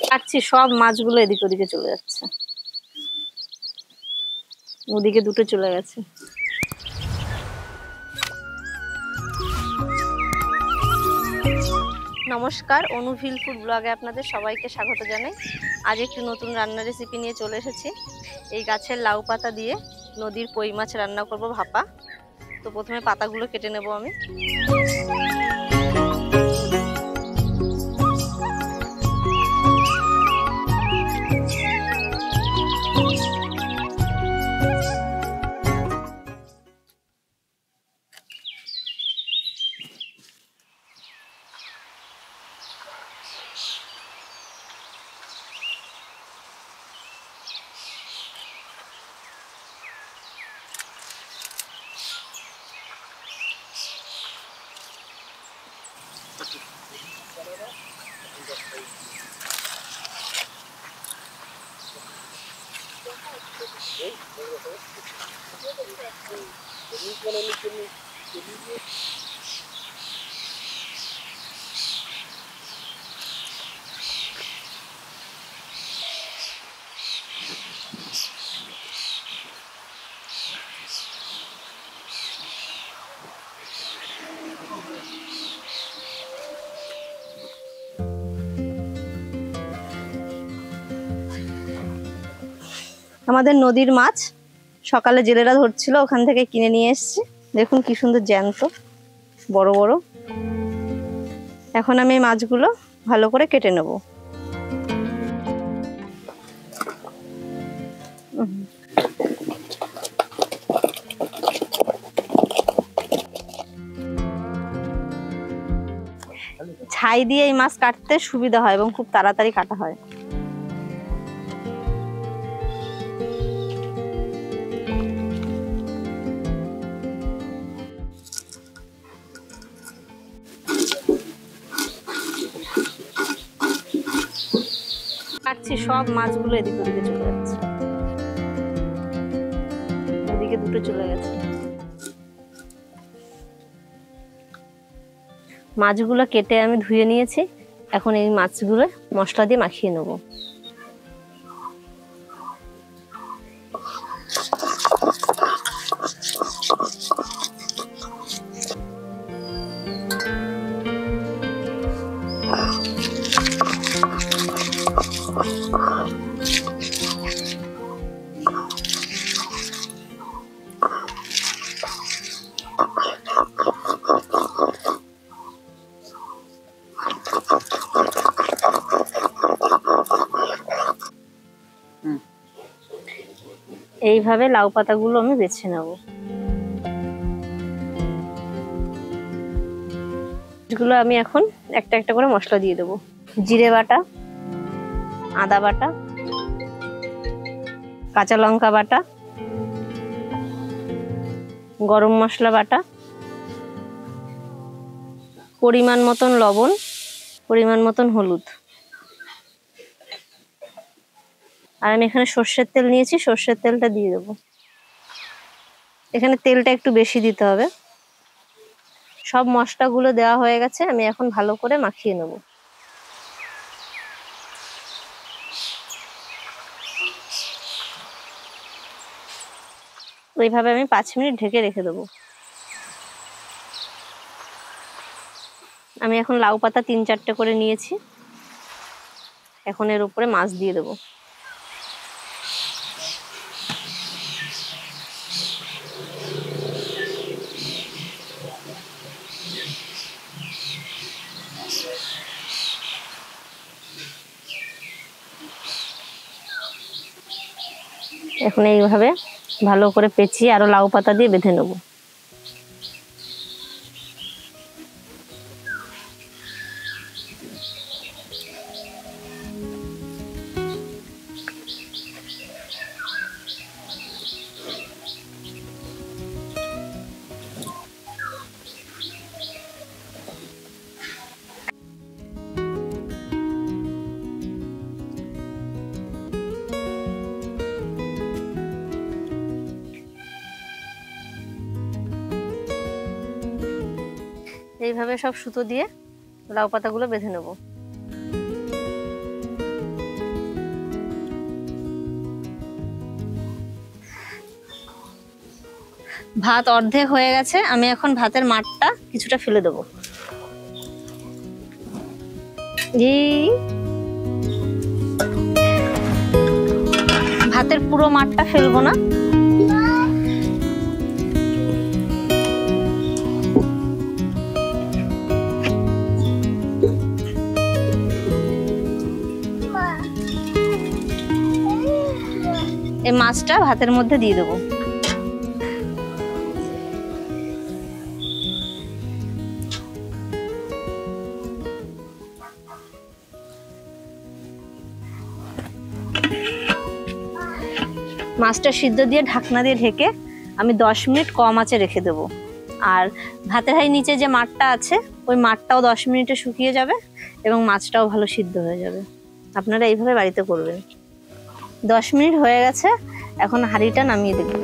কাটছি, সব মাছগুলো এদিকে ওদিকে চলে যাচ্ছে। ওদিকে দুটো চলে গেছে। নমস্কার, অনু ফিল ফুড ব্লগে আপনাদের সবাইকে স্বাগত জানাই। আজ একটি নতুন রান্নার রেসিপি নিয়ে চলে এসেছি। এই গাছের লাউ পাতা দিয়ে নদীর কই মাছ রান্না করব ভাপা। তো প্রথমে পাতাগুলো কেটে নেব আমি। আমাদের নদীর মাছ সকালে জেলেরা ধরছিল, ওখান থেকে কিনে নিয়ে এসেছি। দেখুন কি সুন্দর জ্যান্ত, বড় বড়। এখন আমি এই মাছগুলো ভালো করে কেটে নেব। ছাই দিয়ে এই মাছ কাটতে সুবিধা হয় এবং খুব তাড়াতাড়ি কাটা হয়। কাটছি, সব মাছগুলো এদিকে ওদিকে চলে যাচ্ছে। ওদিকে দুটো চলে গেছে। মাছগুলো কেটে আমি ধুয়ে নিয়েছি। এখন এই মাছগুলো মশলা দিয়ে মাখিয়ে নেব। এইভাবে লাউ পাতাগুলো আমি বেছে নেব। এগুলো আমি এখন একটা একটা করে মশলা দিয়ে দেবো। জিরে বাটা, আদা বাটা, কাঁচা লঙ্কা বাটা, গরম মশলা বাটা, পরিমাণ মতন লবণ, পরিমাণ মতন হলুদ। আর আমি এখানে সর্ষের তেল নিয়েছি, সর্ষের তেলটা দিয়ে দেবো। এখানে তেলটা একটু বেশি দিতে হবে। সব মশলাগুলো দেওয়া হয়ে গেছে, আমি এখন ভালো করে মাখিয়ে নেব। ওইভাবে আমি 5 মিনিট ঢেকে রেখে দেবো। আমি এখন লাউ পাতা 3-4টে করে নিয়েছি। এখন এর উপরে মাছ দিয়ে দেবো। এখন এইভাবে ভালো করে পেঁচিয়ে আরো লাউ পাতা দিয়ে বেঁধে নেব। এইভাবে সব সুতো দিয়ে লাউ পাতাগুলো বেঁধে নেব। ভাত অর্ধেক হয়ে গেছে, আমি এখন ভাতের মাঠটা কিছুটা ফেলে দেবো। ভাতের পুরো মাঠটা ফেলবো না, এই মাছটা ভাতের মধ্যে দিয়ে দেবো। মাছটা সিদ্ধ দিয়ে ঢাকনা দিয়ে ঢেকে আমি 10 মিনিট কম আঁচে রেখে দেবো। আর ভাতের হাঁড়ির নিচে যে মাঠটা আছে ওই মাঠটাও 10 মিনিটে শুকিয়ে যাবে এবং মাছটাও ভালো সিদ্ধ হয়ে যাবে। আপনারা এইভাবে বাড়িতে করবেন। 10 মিনিট হয়ে গেছে, এখন হাঁড়িটা নামিয়ে দেবো।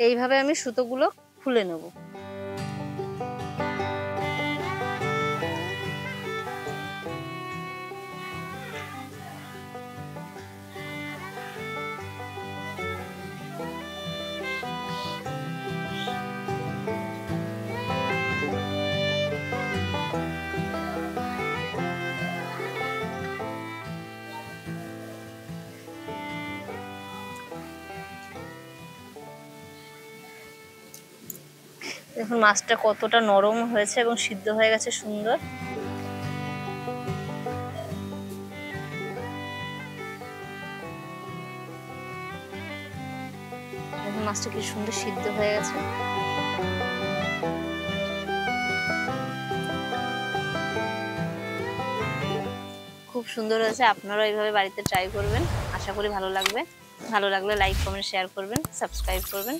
এইভাবে আমি সুতোগুলো খুলে নেব। দেখুন মাছটা কতটা নরম হয়েছে এবং সিদ্ধ হয়ে গেছে সুন্দর। দেখুন মাছটা কি সুন্দর সিদ্ধ হয়ে গেছে। খুব সুন্দর হয়েছে, আপনারাও এইভাবে বাড়িতে ট্রাই করবেন, আশা করি ভালো লাগবে। ভালো লাগলে লাইক কমেন্ট শেয়ার করবেন, সাবস্ক্রাইব করবেন।